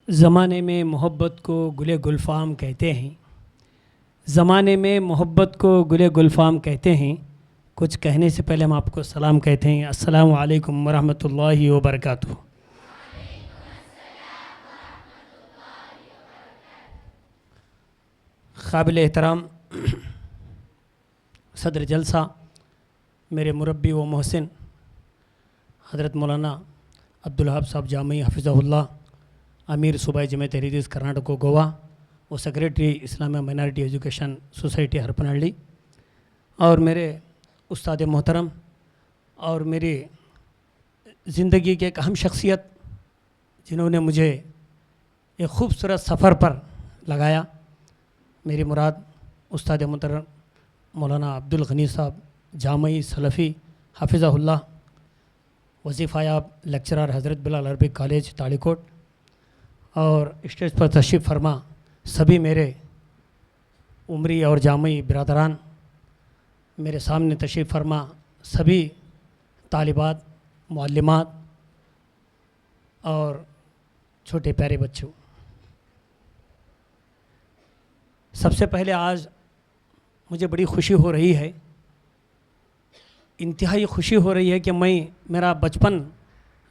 ज़माने में मोहब्बत को गुले गुलफ़ाम कहते हैं। ज़माने में मोहब्बत को गुले गुलफ़ाम कहते हैं। कुछ कहने से पहले हम आपको सलाम कहते हैं। अस्सलामु अलैकुम वरहमतुल्लाहि वबरकातुहू। काबिल एहतराम सदर जलसा, मेरे मुरब्बी व मोहसिन हज़रत मौलाना अब्दुल वहाब साहब जामी हफ़िज़हुल्लाह, अमीर सूबाई जमात तहरीर कर्नाटक गोवा व secretary Islamia minority education society Harapanahalli, और मेरे उस्ताद मोहतरम और मेरी ज़िंदगी के एक अहम शख्सियत जिन्होंने मुझे एक ख़ूबसूरत सफ़र पर लगाया, मेरी मुराद उस्ताद मोहतरम मौलाना अब्दुल गनी साहब जामी सलफ़ी हफ़िज़हुल्लाह, वज़ीफ़ायाब लेक्चरर हज़रत बिलाल अरबिक कॉलेज ताड़ीकोट, और स्टेज पर तशरीफ़ फरमा सभी मेरे उमरी और जामी बिरादरान, मेरे सामने तशरीफ़ फरमा सभी तालिबात, मुअल्लिमात और छोटे प्यारे बच्चों। सबसे पहले आज मुझे बड़ी खुशी हो रही है, इंतहाई खुशी हो रही है कि मेरा बचपन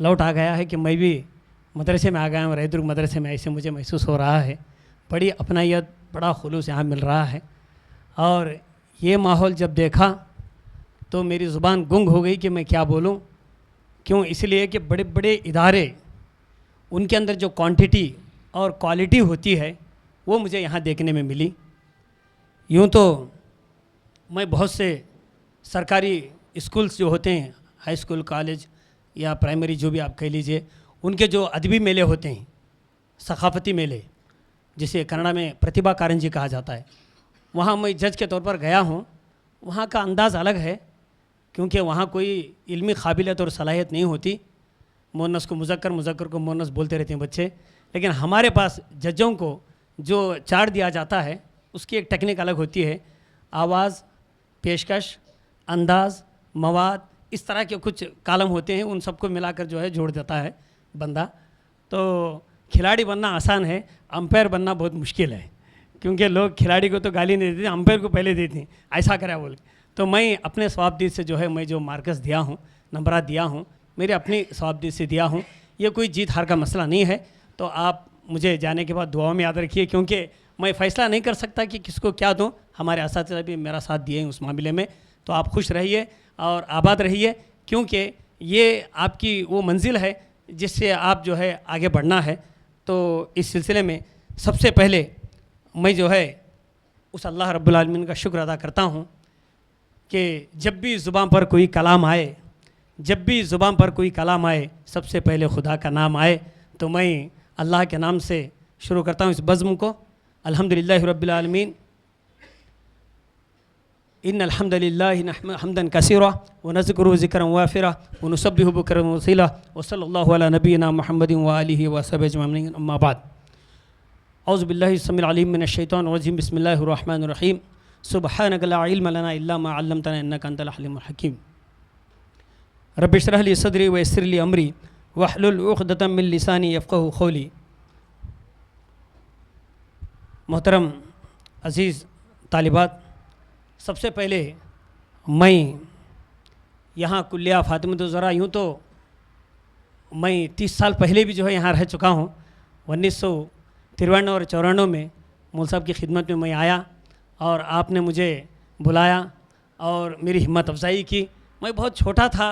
लौट आ गया है, कि मैं भी मदरसे में आ गया हूँ, रहदुर्ग मदरसे में। ऐसे मुझे महसूस हो रहा है, बड़ी अपनायत, बड़ा खुलूस यहाँ मिल रहा है। और ये माहौल जब देखा तो मेरी ज़ुबान गुंग हो गई कि मैं क्या बोलूँ। क्यों? इसलिए कि बड़े बड़े इदारे, उनके अंदर जो क्वांटिटी और क्वालिटी होती है वो मुझे यहाँ देखने में मिली। यूँ तो मैं बहुत से सरकारी स्कूल्स जो होते हैं, हाई स्कूल, कॉलेज या प्राइमरी, जो भी आप कह लीजिए, उनके जो अदबी मेले होते हैं, सकाफ़ती मेले, जिसे कन्नड़ा में प्रतिभा कारंजी कहा जाता है, वहाँ मैं जज के तौर पर गया हूँ। वहाँ का अंदाज़ अलग है, क्योंकि वहाँ कोई इल्मी काबिलियत और सलाहियत नहीं होती। मुअन्नस को मुज़क्कर, मुज़क्कर को मुअन्नस बोलते रहते हैं बच्चे। लेकिन हमारे पास जजों को जो चार्ट दिया जाता है उसकी एक टेक्निक अलग होती है। आवाज़, पेशकश, अंदाज़, मवाद, इस तरह के कुछ कालम होते हैं, उन सबको मिलाकर जो है जोड़ देता है बंदा। तो खिलाड़ी बनना आसान है, अंपायर बनना बहुत मुश्किल है, क्योंकि लोग खिलाड़ी को तो गाली नहीं देते, अंपायर को पहले देते हैं, ऐसा करा बोल। तो मैं अपने स्वाबदीद से जो है मैं जो मार्क्स दिया हूँ, नंबरात दिया हूँ, मेरे अपनी स्वाबदीद से दिया हूँ। ये कोई जीत हार का मसला नहीं है। तो आप मुझे जाने के बाद दुआओं में याद रखिए, क्योंकि मैं फ़ैसला नहीं कर सकता कि किसको क्या दूँ। हमारे असातिज़ा भी मेरा साथ दिए हैं उस मामले में। तो आप खुश रहिए और आबाद रहिए, क्योंकि ये आपकी वो मंजिल है जिससे आप जो है आगे बढ़ना है। तो इस सिलसिले में सबसे पहले मैं जो है उस अल्लाह रब्बुल आलमीन का शुक्र अदा करता हूँ कि जब भी ज़ुबान पर कोई कलाम आए, जब भी ज़ुबान पर कोई कलाम आए, सबसे पहले खुदा का नाम आए। तो मैं अल्लाह के नाम से शुरू करता हूँ इस बज़्म को। अल्हम्दुलिल्लाहि रब्बिल आलमीन, इन्नल हम्दलिल्लाहि नहमदुहु हम्दन कसीरा व नज़्कुरुहु ज़िक्रन वाफ़िरा व नुसब्बिहुहु बुक्रतन व असीला व सल्लल्लाहु अला नबिय्यिना मुहम्मदिन व आलिहि व सहबिहि अजमईन, अम्मा बाद। औज़ु बिल्लाहि समीउल अलीम मिनश शैतानिर रजीम, बिस्मिल्लाहिर रहमानिर रहीम। सुब्हानक ला इल्म लना इल्ला मा अल्लमतना इन्नका अंतल अलीमुल हकीम। रब्बि इश्रह ली सदरी व यस्सिर ली अमरी वहलुल उक़दतम मिन लिसानी यफ़क़हू क़ौली। मोहतरम अज़ीज़ तालिबात, सबसे पहले मैं यहाँ कुल्लिया फ़ातिमतुज़ ज़हरा, यूँ तो मैं 30 साल पहले भी जो है यहाँ रह चुका हूँ। 1993 और 94 में मौलवी साहब की खिदमत में मैं आया और आपने मुझे बुलाया और मेरी हिम्मत अफजाई की। मैं बहुत छोटा था,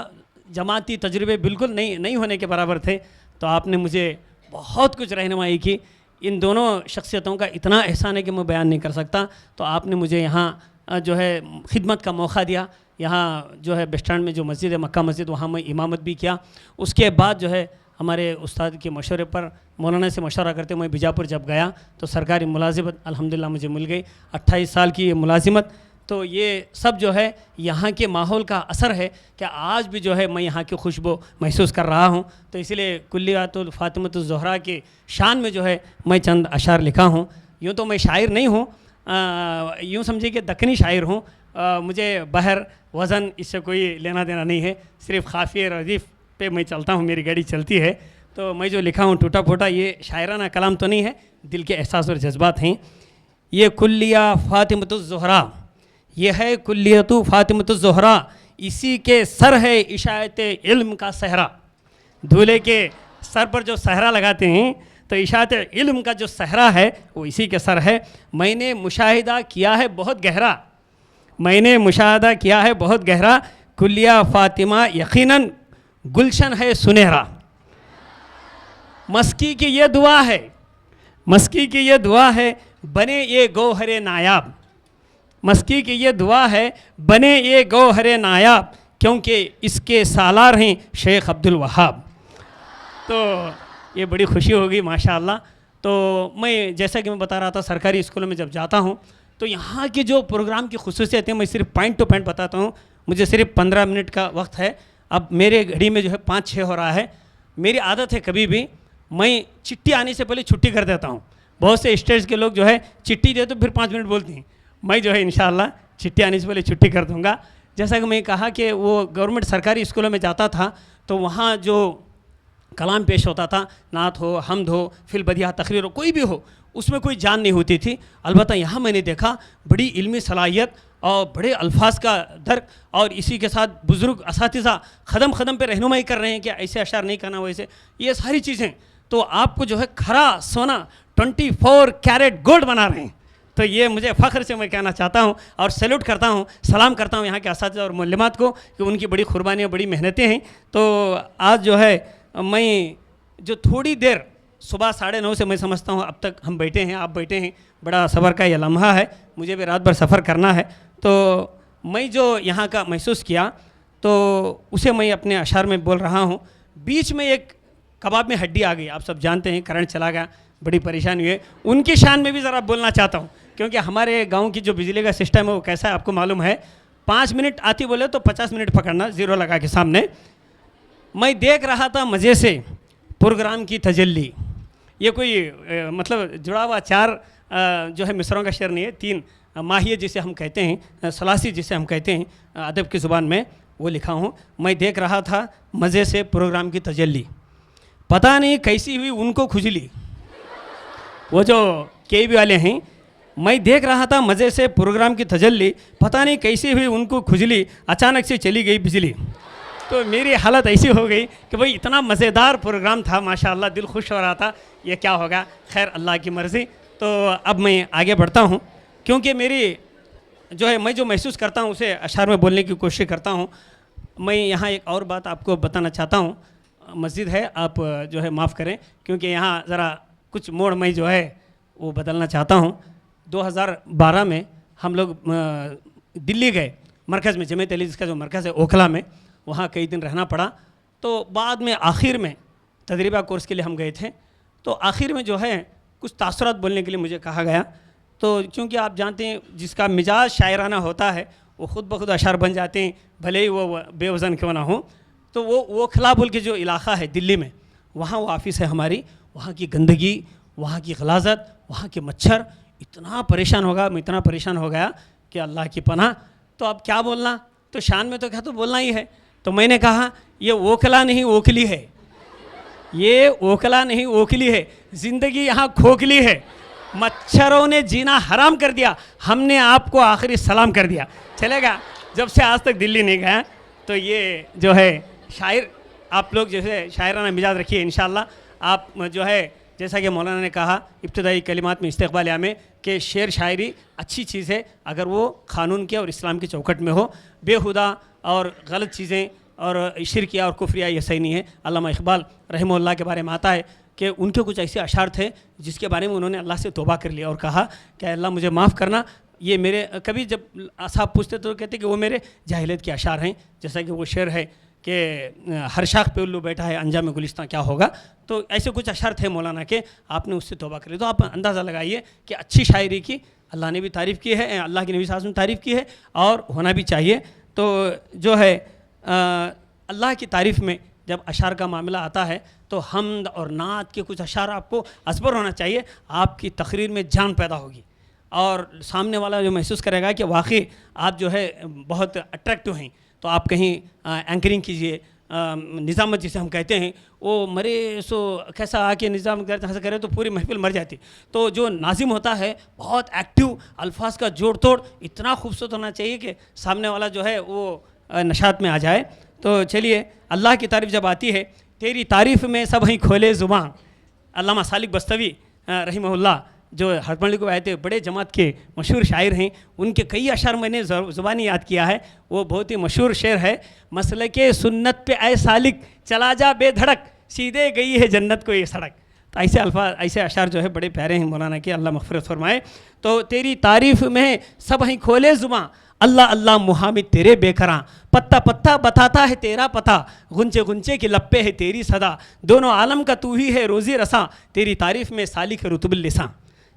जमाती तजुर्बे बिल्कुल नहीं होने के बराबर थे। तो आपने मुझे बहुत कुछ रहनुमाई की। इन दोनों शख्सियतों का इतना एहसान है कि मैं बयान नहीं कर सकता। तो आपने मुझे यहाँ जो है खिदमत का मौका दिया। यहाँ जो है बस स्टैंड में जो मस्जिद है, मक्का मस्जिद, वहाँ मैं इमामत भी किया। उसके बाद जो है हमारे उस्ताद के मशवरे पर, मौलाना से मशवरा करते मैं बीजापुर जब गया तो सरकारी मुलाजिमत अल्हम्दुलिल्लाह मुझे मिल गई, 28 साल की ये मुलाजिमत। तो ये सब जो है यहाँ के माहौल का असर है कि आज भी जो है मैं यहाँ की खुशबू महसूस कर रहा हूँ। तो इसलिए कुल्लियातुल फ़ातिमतुज़ ज़हरा के शान में जो है मैं चंद अशार लिखा हूँ। यूँ तो मैं शायर नहीं हूँ, यूँ समझिए कि दक्कनी शायर हूँ। मुझे बहर वज़न इससे कोई लेना देना नहीं है, सिर्फ काफ़िए रदीफ़ पे मैं चलता हूँ, मेरी गाड़ी चलती है। तो मैं जो लिखा हूँ टूटा फूटा, ये शायराना कलाम तो नहीं है, दिल के एहसास और जज्बात हैं। ये कुल्लिया फ़ातिमतुज़ ज़हरा, ये है कुल्लियतु फ़ातिमतुज़ ज़हरा, इसी के सर है इशाअत इल्म का सहरा। दूल्हे के सर पर जो सहरा लगाते हैं तो इशाअत इल्म का जो सहरा है वो इसी के सर है। मैंने मुशाहिदा किया है बहुत गहरा, मैंने मुशाहिदा किया है बहुत गहरा, कुल्लिया फ़ातिमा यकीनन गुलशन है सुनहरा। मस्की की ये दुआ है, मस्की की ये दुआ है, बने ये गौहरे नायाब। मस्की की ये दुआ है, बने ये गौहरे नायाब, क्योंकि इसके सालार हैं शेख अब्दुल वहाब। तो ये बड़ी खुशी होगी माशाअल्लाह। तो मैं जैसा कि मैं बता रहा था, सरकारी स्कूलों में जब जाता हूँ तो यहाँ की जो प्रोग्राम की खुसूसियत है, मैं सिर्फ पॉइंट टू पॉइंट बताता हूँ। मुझे सिर्फ 15 मिनट का वक्त है, अब मेरे घड़ी में जो है 5-6 हो रहा है। मेरी आदत है कभी भी मैं चिट्ठी आने से पहले छुट्टी कर देता हूँ। बहुत से स्टेज के लोग जो है चिट्ठी दे तो फिर 5 मिनट बोलती हैं, मैं जो है इंशाअल्लाह चिट्ठी आने से पहले छुट्टी कर दूँगा। जैसा कि मैं कहा कि वो गवर्नमेंट सरकारी स्कूलों में जाता था तो वहाँ जो कलाम पेश होता था, नात हो, हमद हो, फिल बदिया तकरीर हो, कोई भी हो, उसमें कोई जान नहीं होती थी। अलबत्ता यहाँ मैंने देखा बड़ी इल्मी सलाहियत और बड़े अल्फाज का दर्क, और इसी के साथ बुज़ुर्ग असातिज़ा ख़दम ख़दम पे रहनुमाई कर रहे हैं कि ऐसे अशार नहीं करना, वैसे ये सारी चीज़ें तो आपको जो है खरा सोना 24 कैरेट गोल्ड बना रहे हैं। तो ये मुझे फ़ख्र से मैं कहना चाहता हूँ और सैल्यूट करता हूँ, सलाम करता हूँ यहाँ के असातिज़ा और मुअल्लिमात को कि उनकी बड़ी क़ुरबानियाँ, बड़ी मेहनतें हैं। तो आज जो है मैं जो थोड़ी देर सुबह 9:30 से मैं समझता हूँ अब तक हम बैठे हैं, आप बैठे हैं, बड़ा सब्र का ये लम्हा है, मुझे भी रात भर सफ़र करना है। तो मैं जो यहाँ का महसूस किया तो उसे मैं अपने अशार में बोल रहा हूँ। बीच में एक कबाब में हड्डी आ गई, आप सब जानते हैं, करंट चला गया, बड़ी परेशानी हुई है। उनकी शान में भी ज़रा बोलना चाहता हूँ, क्योंकि हमारे गाँव की जो बिजली का सिस्टम है वो कैसा है आपको मालूम है। 5 मिनट आती बोले तो 50 मिनट पकड़ना, ज़ीरो लगा के सामने। मैं देख रहा था मज़े से प्रोग्राम की तजल्ली, ये कोई मतलब जुड़ा हुआ 4 जो है मिसरों का शेर नहीं है, 3 माहिए जिसे हम कहते हैं, सलासी जिसे हम कहते हैं अदब की ज़ुबान में, वो लिखा हूँ। मैं देख रहा था मज़े से प्रोग्राम की तजल्ली, पता नहीं कैसी हुई उनको खुजली। वो जो केबी वाले हैं, मैं देख रहा था मज़े से प्रोग्राम की तजल्ली, पता नहीं कैसी हुई उनको खुजली, अचानक से चली गई बिजली। तो मेरी हालत ऐसी हो गई कि भाई इतना मज़ेदार प्रोग्राम था, माशाअल्लाह दिल खुश हो रहा था, ये क्या होगा, खैर अल्लाह की मर्ज़ी। तो अब मैं आगे बढ़ता हूँ, क्योंकि मेरी जो है मैं जो महसूस करता हूँ उसे अशार में बोलने की कोशिश करता हूँ। मैं यहाँ एक और बात आपको बताना चाहता हूँ, मस्जिद है, आप जो है माफ़ करें, क्योंकि यहाँ ज़रा कुछ मोड़ मैं जो है वो बदलना चाहता हूँ। 2012 में हम लोग दिल्ली गए, मरकज़ में, जमीयत अहले हदीस का जो मरकज़ है ओखला में, वहाँ कई दिन रहना पड़ा। तो बाद में आखिर में तदरीबा कोर्स के लिए हम गए थे, तो आखिर में जो है कुछ तासुरात बोलने के लिए मुझे कहा गया। तो क्योंकि आप जानते हैं जिसका मिजाज शायराना होता है वो ख़ुद ब खुद अशार बन जाते हैं, भले ही वो बेवज़न क्यों ना हो। तो वो ओखला बोल के जो इलाक़ा है दिल्ली में, वहाँ वो ऑफ़िस है हमारी, वहाँ की गंदगी, वहाँ की गलाज़त, वहाँ के मच्छर, इतना परेशान होगा, मैं इतना परेशान हो गया कि अल्लाह की पनाह। तो अब क्या बोलना, तो शान में तो क्या, तो बोलना ही है। तो मैंने कहा ये ओखला नहीं ओखली है, ये ओखला नहीं ओखली है, ज़िंदगी यहाँ खोखली है, मच्छरों ने जीना हराम कर दिया, हमने आपको आखिरी सलाम कर दिया। चलेगा, जब से आज तक दिल्ली नहीं गया। तो ये जो है शायर, आप लोग जैसे शायराना मिजाज रखिए इंशाअल्लाह। आप जो है जैसा कि मौलाना ने कहा इब्तदाई कलिमात में इस्तिक़बाल में कि शेर शायरी अच्छी चीज़ है अगर वो क़ानून के और इस्लाम की चौखट में हो। बेहुदा और गलत चीज़ें और शिरकिया और कुफ्रिया ये सही नहीं है। अल्लामा इक़बाल रहमहुल्लाह के बारे में आता है कि उनके कुछ ऐसे अशार थे जिसके बारे में उन्होंने अल्लाह से तौबा कर लिया और कहा कि अल्लाह मुझे माफ़ करना, ये मेरे, कभी जब साहब पूछते तो कहते कि वो मेरे जाहिलियत के अशार हैं। जैसा कि वो शेर है कि हर शाख पे उल्लू बैठा है, अंजाम में गुलिस्तां क्या होगा। तो ऐसे कुछ अशार थे मौलाना के, आपने उससे तौबा कर ली। तो आप अंदाज़ा लगाइए कि अच्छी शायरी की अल्लाह ने भी तारीफ़ की है, अल्लाह के नबी साहब ने तारीफ़ की है और होना भी चाहिए। तो जो है अल्लाह की तारीफ़ में जब अशार का मामला आता है तो हमद और नात के कुछ अशार आपको असबर होना चाहिए, आपकी तकरीर में जान पैदा होगी और सामने वाला जो महसूस करेगा कि वाकई आप जो है बहुत अट्रैक्टिव हैं। तो आप कहीं एंकरिंग कीजिए, निज़ामत जिसे हम कहते हैं, वो मरे सो कैसा आके निज़ाम करते हंस करे तो पूरी महफिल मर जाती। तो जो नाजिम होता है बहुत एक्टिव, अल्फाज का जोड़ तोड़ इतना खूबसूरत होना चाहिए कि सामने वाला जो है वो नशात में आ जाए। तो चलिए, अल्लाह की तारीफ़ जब आती है, तेरी तारीफ़ में सब ही खोले ज़ुबान। अल्लामा सालिक बस्तवी रहिमहुल्लाह जो हरपंडी को आए थे, बड़े जमात के मशहूर शायर हैं, उनके कई अशर मैंने ज़ुबानी याद किया है। वो बहुत ही मशहूर शेर है, मसलके सुन्नत पे ऐ सालिक चला जा बेधड़क, सीधे गई है जन्नत को ये सड़क। तो ऐसे अल्फाज, ऐसे अशार जो है बड़े प्यारे हैं मौलाना के, अल्लाह मग़फ़िरत फरमाए। तो तेरी तारीफ़ में सब ही खोले ज़ुबां, अल्लाह अल्लाह मुहामिद तेरे बेकरां, पत्ता पत्ता बताता है तेरा पता, गुंचे गुंचे की लप्पे है तेरी सदा, दोनों आलम का तू ही है रोज़ी रसा, तेरी तारीफ़ में सालिक रुतबुल लिसां।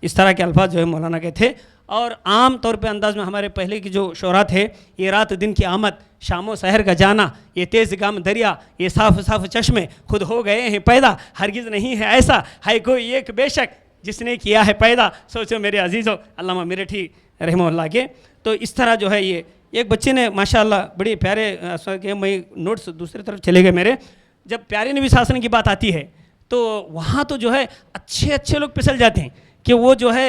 इस तरह के अल्फाज जो है मौलाना के थे। और आम तौर पे अंदाज में हमारे पहले की जो शोरा थे, ये रात दिन की आमद, शामो सहर का जाना, ये तेज़ गाम दरिया, ये साफ साफ चश्मे खुद हो गए हैं पैदा, हरगिज़ नहीं है ऐसा है कोई एक बेशक जिसने किया है पैदा, सोचो मेरे अजीज़ो, अल्लामा मिरठी रहमहुल्लाह के। तो इस तरह जो है ये एक बच्चे ने माशाअल्लाह बड़े प्यारे के, मैं नोट्स दूसरी तरफ चले गए मेरे, जब प्यारे नबी शासन की बात आती है तो वहाँ तो जो है अच्छे अच्छे लोग फिसल जाते हैं कि वो जो है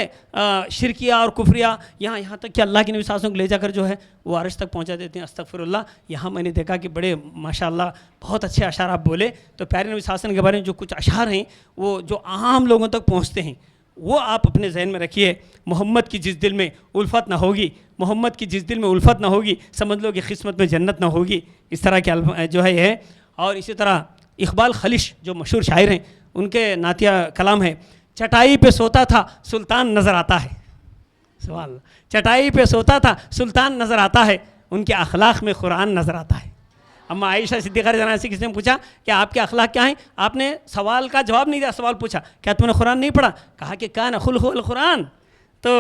शिरकिया और कुफरिया, यहाँ तक कि अल्लाह के नबी शासन को ले जाकर जो है वो अर्श तक पहुँचा देते हैं। अस्तगफिरुल्लाह। यहाँ मैंने देखा कि बड़े माशाअल्लाह बहुत अच्छे अशार आप बोले। तो प्यारे नबी शासन के बारे में जो कुछ अशार हैं वो जो आम लोगों तक पहुँचते हैं, वो आप अपने जहन में रखिए। मोहम्मद की जिस दिल में उल्फत ना होगी, मोहम्मद की जिस दिल में उल्फत ना होगी, समझ लो कि किस्मत में जन्नत ना होगी। इस तरह के जो है ये है। और इसी तरह इकबाल खलिश जो मशहूर शायर हैं, उनके नातिया कलाम है, चटाई पे सोता था सुल्तान नज़र आता है। सवाल, चटाई पे सोता था सुल्तान नज़र आता है, उनके अखलाक में कुरान नज़र आता है। अम्मा आयशा सिद्दीक़ा रज़ियल्लाहु से किसी ने पूछा कि आपके अखलाक क्या हैं, आपने सवाल का जवाब नहीं दिया, सवाल पूछा क्या तुमने कुरान नहीं पढ़ा, कहा कि कान खुलुकुल कुरान। तो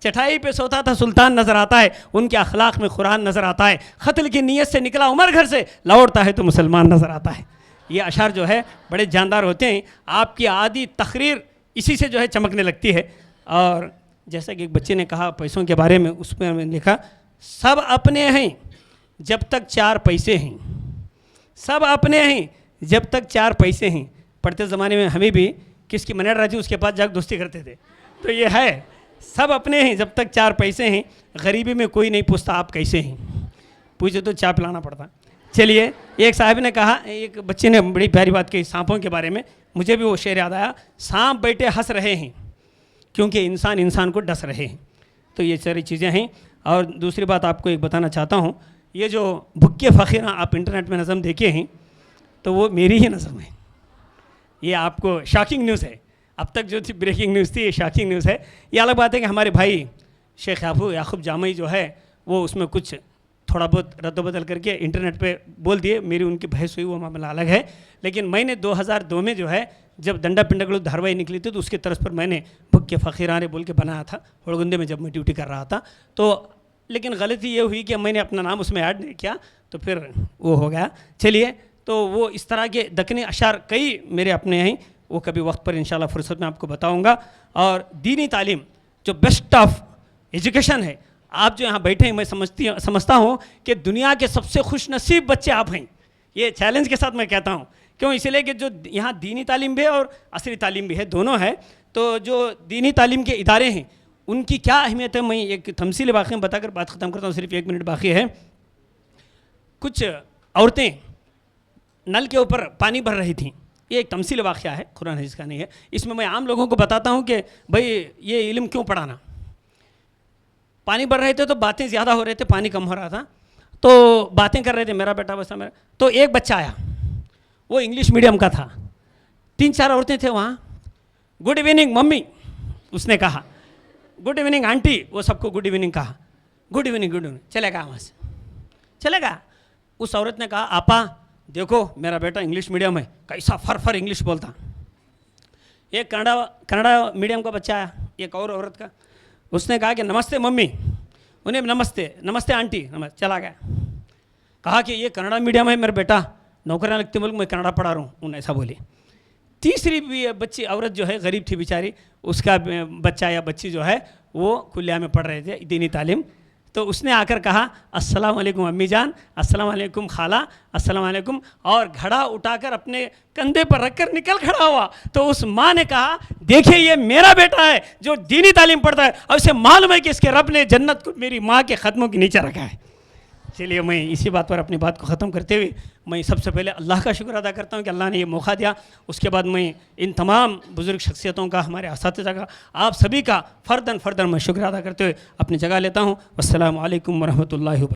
चटाई पे सोता था सुल्तान नज़र आता है, उनके अखलाक में कुरान नज़र आता है, क़त्ल की नीयत से निकला उमर घर से, लौटता है तो मुसलमान नज़र आता है। ये अशार जो है बड़े जानदार होते हैं। आपकी आदि तकरीर इसी से जो है चमकने लगती है। और जैसा कि एक बच्चे ने कहा पैसों के बारे में, उसमें मैंने लिखा, सब अपने हैं जब तक 4 पैसे हैं, सब अपने हैं जब तक 4 पैसे हैं। पढ़ते ज़माने में हमें भी किसकी मनेर रहती उसके पास जाकर दोस्ती करते थे। तो ये है, सब अपने हैं जब तक 4 पैसे हैं, गरीबी में कोई नहीं पूछता आप कैसे हैं, पूछे तो चाय पिलाना पड़ता। चलिए, एक साहब ने कहा, एक बच्चे ने बड़ी प्यारी बात कही सांपों के बारे में, मुझे भी वो शेर याद आया, सांप बैठे हंस रहे हैं क्योंकि इंसान इंसान को डस रहे हैं। तो ये सारी चीज़ें हैं। और दूसरी बात आपको एक बताना चाहता हूँ, ये जो भुक्के फ़कीर आप इंटरनेट में नज़म देखे हैं तो वो मेरी ही नज़म है। ये आपको शॉकिंग न्यूज़ है, अब तक जो थी ब्रेकिंग न्यूज़ थी, ये शॉकिंग न्यूज़ है। ये अलग बात है कि हमारे भाई शेख याकूब जामई जो है वो उसमें कुछ थोड़ा बहुत रद्द-बदल करके इंटरनेट पे बोल दिए, मेरी उनकी बहस हुई, वो मामला अलग है। लेकिन मैंने 2002 में जो है जब डंडा पिंडा धारावाही निकली थी तो उसके तरफ पर मैंने भुक्के फ़कीराने बोल के बनाया था, होड़गुंदे में जब मैं ड्यूटी कर रहा था। तो लेकिन गलती ये हुई कि मैंने अपना नाम उसमें ऐड नहीं किया, तो फिर वो हो गया। चलिए, तो वो इस तरह के दक्कनी अशार कई मेरे अपने हैं, वो कभी वक्त पर इंशाल्लाह फुर्सत में आपको बताऊँगा। और दीनी तालीम जो बेस्ट ऑफ एजुकेशन है, आप जो यहाँ बैठे हैं, मैं समझता हूँ कि दुनिया के सबसे खुशनसीब बच्चे आप हैं। ये चैलेंज के साथ मैं कहता हूँ, क्यों, इसलिए कि जो यहाँ दीनी तालीम भी है और असली तालीम भी है, दोनों है। तो जो दीनी तालीम के इदारे हैं उनकी क्या अहमियत है, मैं एक तमसील वाक़ई में बताकर बात ख़त्म करता हूँ, सिर्फ 1 मिनट बाकी है। कुछ औरतें नल के ऊपर पानी भर रही थीं, ये एक तमसील वाक़या है, कुरान हदीस का नहीं है। इसमें मैं आम लोगों को बताता हूँ कि भाई ये इल्म क्यों पढ़ाना। पानी भर रहे थे तो बातें ज़्यादा हो रहे थे, पानी कम हो रहा था, तो बातें कर रहे थे, मेरा बेटा बसा मेरा। तो एक बच्चा आया, वो इंग्लिश मीडियम का था, 3-4 औरतें थे वहाँ। गुड इवनिंग मम्मी, उसने कहा। गुड इवनिंग आंटी, वो सबको गुड इवनिंग कहा। गुड इवनिंग, गुड इवनिंग, चलेगा वहाँ से, चलेगा। उस औरत ने कहा, आपा देखो मेरा बेटा इंग्लिश मीडियम है, कैसा फर इंग्लिश बोलता। एक कनाडा मीडियम का बच्चा आया, एक और औरत का, उसने कहा कि नमस्ते मम्मी, उन्हें नमस्ते, नमस्ते आंटी, नमस्ते, चला गया। कहा कि ये कनाडा मीडियम है मेरा बेटा, नौकरियाँ लगती मुल्क में कनाडा पढ़ा रहा हूँ, उन्हें ऐसा बोली। तीसरी भी बच्ची औरत जो है गरीब थी बेचारी, उसका बच्चा या बच्ची जो है वो कुलिया में पढ़ रहे थे दीनी तालीम। तो उसने आकर कहा अस्सलाम वालेकुम अम्मी जान, अस्सलाम वालेकुम खाला, अस्सलाम वालेकुम, और घड़ा उठाकर अपने कंधे पर रखकर निकल खड़ा हुआ। तो उस माँ ने कहा देखिए ये मेरा बेटा है जो दीनी तालीम पढ़ता है और उसे मालूम है कि इसके रब ने जन्नत को मेरी माँ के क़दमों के नीचे रखा है। चलिए मैं इसी बात पर अपनी बात को ख़त्म करते हुए मैं सबसे पहले अल्लाह का शुक्र अदा करता हूँ कि अल्लाह ने ये मौका दिया। उसके बाद मैं इन तमाम बुज़ुर्ग शख्सियतों का, हमारे असातिज़ा का, आप सभी का फ़र्दन मैं शुक्र अदा करते हुए अपनी जगह लेता हूँ। अस्सलामु अलैकुम वरहमतुल्लाहि वबरकातुहू।